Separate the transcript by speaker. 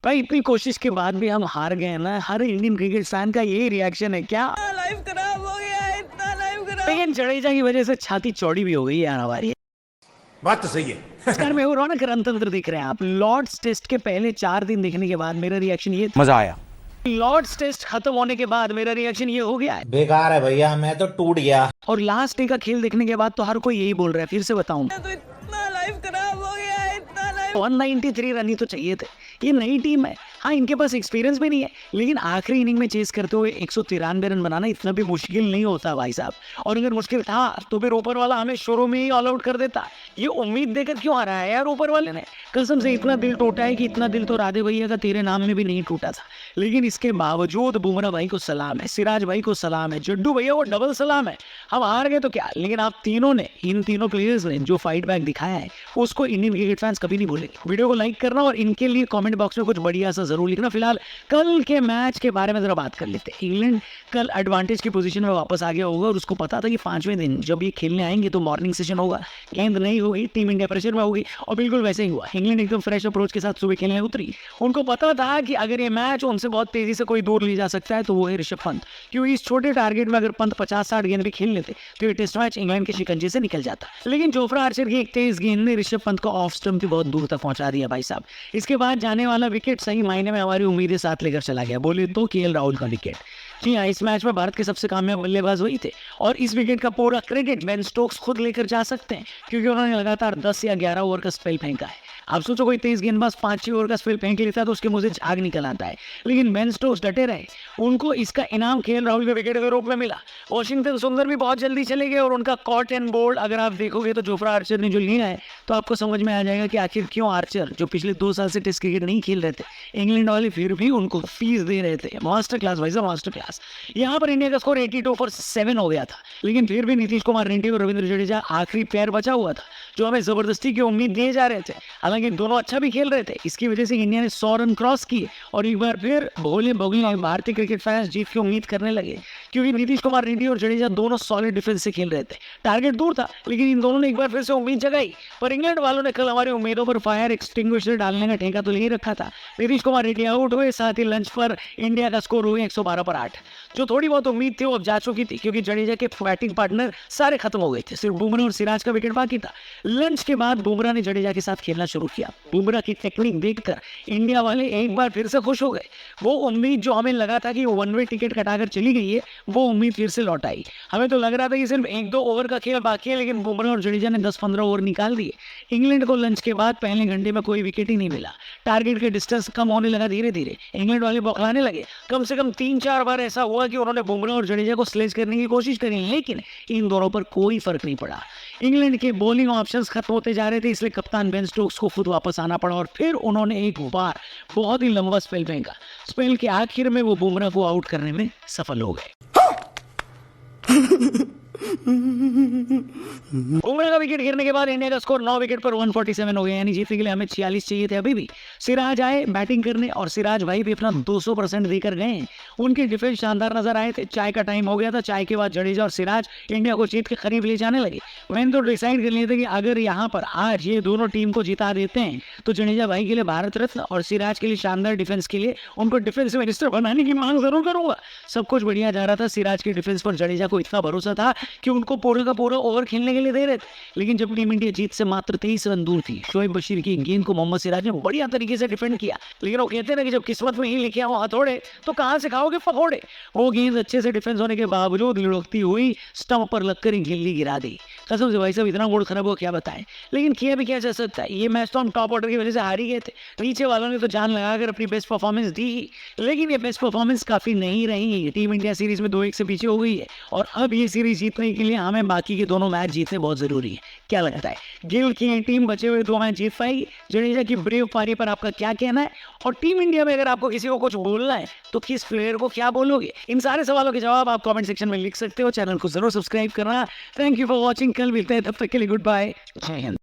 Speaker 1: भाई इतनी कोशिश के बाद भी हम हार गए ना। हर इंडियन क्रिकेट फैन का यही रिएक्शन है क्या?
Speaker 2: लाइफ खराब हो गया है, इतना लाइफ खराब।
Speaker 1: लेकिन जडेजा की वजह से छाती चौड़ी भी हो गई यार हमारी।
Speaker 3: बात तो सही है।
Speaker 1: नमस्कार, मैं हूं रौनक, रणतंत्र देख रहे हैं आप। लॉर्ड्स टेस्ट के पहले 4 दिन देखने के बाद मेरा रिएक्शन ये था।
Speaker 3: मजा आया।
Speaker 1: लॉर्ड्स टेस्ट खत्म होने के बाद मेरा रिएक्शन ये हो गया है।
Speaker 4: बेकार है भैया, मैं तो टूट गया।
Speaker 1: और लास्ट डे का खेल देखने के बाद तो हर कोई यही बोल रहा है। फिर से बताऊं,
Speaker 2: तो इतना लाइफ खराब हो गया है, इतना लाइफ।
Speaker 1: 193 रन ही तो चाहिए थे। ये नई टीम है, हाँ इनके पास एक्सपीरियंस भी नहीं है, लेकिन आखिरी इनिंग में चेस करते हुए 193 रन बनाना इतना भी मुश्किल नहीं होता भाई साहब। और अगर मुश्किल था तो फिर ऊपर वाला हमें शुरू में ही ऑल आउट कर देता। ये उम्मीद देकर क्यों आ रहा है यार ऊपर वाले ने? कसम से इतना दिल टूटा है कि इतना दिल तो राधे भैया का तेरे नाम में भी नहीं टूटा था। लेकिन इसके बावजूद बुमराह भाई को सलाम है, सिराज भाई को सलाम है, जड्डू भैया को डबल सलाम है। हम हार गए तो क्या, लेकिन आप तीनों ने, इन तीनों प्लेयर्स ने जो फाइट बैक दिखाया है उसको इंडियन क्रिकेट फैंस कभी नहीं भूलेंगे। वीडियो को लाइक करना और इनके लिए कमेंट बॉक्स में कुछ बढ़िया सा जरूर लिखना। फिलहाल कल के मैच के बारे में जरा बात कर लेते हैं। इंग्लैंड कल एडवांटेज की पोजीशन में वापस आ गया होगा और उसको पता था कि 5वें दिन जब ये खेलने आएंगे तो मॉर्निंग सेशन होगा, गेंद नहीं होगी, टीम इंडिया प्रेशर में होगी। और बिल्कुल वैसे ही हुआ। इंग्लैंड एकदम फ्रेश अप्रोच के साथ सुबह खेलने उतरी। उनको पता था कि अगर ये मैच उनसे बहुत तेजी से कोई दूर ले जा सकता है तो वो है ऋषभ पंत, क्योंकि इस छोटे टारगेट में अगर पंत 50-60 गेंद भी खेल लेते तो ये टेस्ट मैच इंग्लैंड के शिकंजे से निकल जाता। लेकिन जोफ्रा आर्चर की एक तेज गेंद ने ऋषभ पंत को ऑफ स्टंप भी बहुत दूर तक पहुंचा दिया भाई साहब। इसके बाद जाने वाला विकेट सही मायने में हमारी उम्मीदें साथ लेकर चला गया। बोले तो केएल राहुल का विकेट। जी हाँ, इस मैच में भारत के सबसे कामयाब बल्लेबाज वही थे और इस विकेट का पूरा क्रेडिट बेन स्टोक्स खुद लेकर जा सकते हैं, क्योंकि उन्होंने लगातार 10 या 11 ओवर का स्पेल फेंका है। आप सोचो कोई तेज गेंदबाज 5-6 ओवर का स्पेल फेंक लेता है तो उसके मुंह से झाग निकल आता है, लेकिन बेन स्टोक्स डटे रहे। उनको इसका इनाम केएल राहुल के विकेट के रूप में मिला। वॉशिंगटन सुंदर भी बहुत जल्दी चले गए और उनका कॉट एंड बोल्ड अगर आप देखोगे तो जोफ्रा आर्चर ने जो लिया है तो आपको समझ में आ जाएगा कि आखिर क्यों आर्चर, जो पिछले 2 साल से टेस्ट क्रिकेट नहीं खेल रहे थे, इंग्लैंड वाले फिर भी उनको फीस दे रहे थे। मास्टर क्लास भाई साहब, मास्टर क्लास। यहाँ पर इंडिया का स्कोर 82 for 7 हो गया था, लेकिन फिर भी नीतीश कुमार रेड्डी और रविंद्र जडेजा आखिरी पैर बचा हुआ था जो हमें जबरदस्ती की उम्मीद दिए जा रहे थे। हालांकि दोनों अच्छा भी खेल रहे थे। इसकी वजह से इंडिया ने 100 रन क्रॉस किए और एक बार फिर भोले भोगले भारतीय क्रिकेट फैंस जीत की उम्मीद करने लगे, क्योंकि नीतीश कुमार रेड्डी और जडेजा दोनों सॉलिड डिफेंस से खेल रहे थे। टारगेट दूर था, लेकिन इन दोनों ने एक बार फिर से उम्मीद जगाई। पर इंग्लैंड वालों ने कल हमारी उम्मीदों पर फायर एक्सटिंग्विशर डालने का ठेका तो ले ही रखा था। नीतीश कुमार रेड्डी आउट हुए, साथ ही लंच पर इंडिया का स्कोर हुए 112 पर 8। जो थोड़ी बहुत उम्मीद थी वो अब जा चुकी थी, क्योंकि जडेजा के बैटिंग पार्टनर सारे खत्म हो गए थे। सिर्फ बुमराह और सिराज का विकेट बाकी था। लंच के बाद बुमराह ने जडेजा के साथ खेलना शुरू किया। बुमराह की टेक्निक देखकर इंडिया वाले एक बार फिर से खुश हो गए। वो उम्मीद जो हमें लगा था कि वन वे टिकट कटाकर चली गई है, वो उम्मीद फिर से लौट आई। हमें तो लग रहा था कि सिर्फ 1-2 ओवर का खेल बाकी है, लेकिन बुमराह और जडेजा ने 10-15 ओवर निकाल दिए। इंग्लैंड को लंच के बाद पहले घंटे में कोई विकेट ही नहीं मिला। टारगेट के डिस्टेंस कम होने लगा धीरे धीरे। इंग्लैंड वाले बौखलाने लगे। कम से कम 3-4 बार ऐसा हुआ कि उन्होंने बुमराह और जडेजा को स्लेज करने की कोशिश करी, लेकिन इन दोनों पर कोई फर्क नहीं पड़ा। इंग्लैंड के बॉलिंग ऑप्शंस खत्म होते जा रहे थे, इसलिए कप्तान बेन स्टोक्स को खुद वापस आना पड़ा और फिर उन्होंने एक बार बहुत ही लंबा स्पेल फेंका। स्पेल के आखिर में वो बुमराह को आउट करने में सफल हो गए। बुमराह का विकेट गिरने के बाद इंडिया का स्कोर 9 विकेट पर 147 हो गया, यानी जीतने के लिए हमें 46 चाहिए थे अभी भी। सिराज आए बैटिंग करने और सिराज भाई भी अपना 200% देकर गए। उनके डिफेंस शानदार नजर आए थे। चाय का टाइम हो गया था। चाय के बाद जडेजा और सिराज इंडिया को जीत के करीब ले जाने लगे। मैंने तो डिसाइड कर लिया था कि अगर यहाँ पर आज ये दोनों टीम को जिता देते हैं तो जडेजा भाई के लिए भारत रत्न और सिराज के लिए शानदार डिफेंस के लिए उनको डिफेंस मिनिस्टर बनाने की मांग जरूर करूंगा। सब कुछ बढ़िया जा रहा था। सिराज के डिफेंस पर जडेजा को इतना भरोसा था कि उनको पूरे का पूरा ओवर खेलने के लिए दे रहे थे। लेकिन जब टीम इंडिया जीत से मात्र 23 रन दूर थी, शोएब बशीर की गेंद को मोहम्मद सिराज ने बढ़िया तरीके से डिफेंड किया। लेकिन वो कहते हैं ना कि जब किस्मत में ही लिखे हो हथौड़े तो कहां से खाओगे पकौड़े। वो गेंद अच्छे से डिफेंस होने के बावजूद लुढ़कती हुई स्टंप पर लगकर गिल्ली गिरा दी। कसम से भाई साहब, इतना मूड खराब हो क्या बताएं, लेकिन किया भी क्या जा सकता है। ये मैच तो हम टॉप ऑर्डर की वजह से हार ही गए थे। नीचे वालों ने तो जान लगाकर अपनी बेस्ट परफॉर्मेंस दी ही, लेकिन ये बेस्ट परफॉर्मेंस काफी नहीं रही। टीम इंडिया सीरीज में 2-1 से पीछे हो गई है और अब ये सीरीज जीतने के लिए हमें बाकी के दोनों मैच जीतने बहुत जरूरी है। क्या लगता है, गिल की टीम बचे हुए 2 मैच जीत पाएगी? जडेजा की ब्रेव पारी पर आपका क्या कहना है? और टीम इंडिया में अगर आपको किसी को कुछ बोलना है तो किस प्लेयर को क्या बोलोगे? इन सारे सवालों के जवाब आप कमेंट सेक्शन में लिख सकते हो। चैनल को जरूर सब्सक्राइब करना। Thank you for watching. कल मिलते हैं, तब तक के लिए गुड बाय, जय हिंद।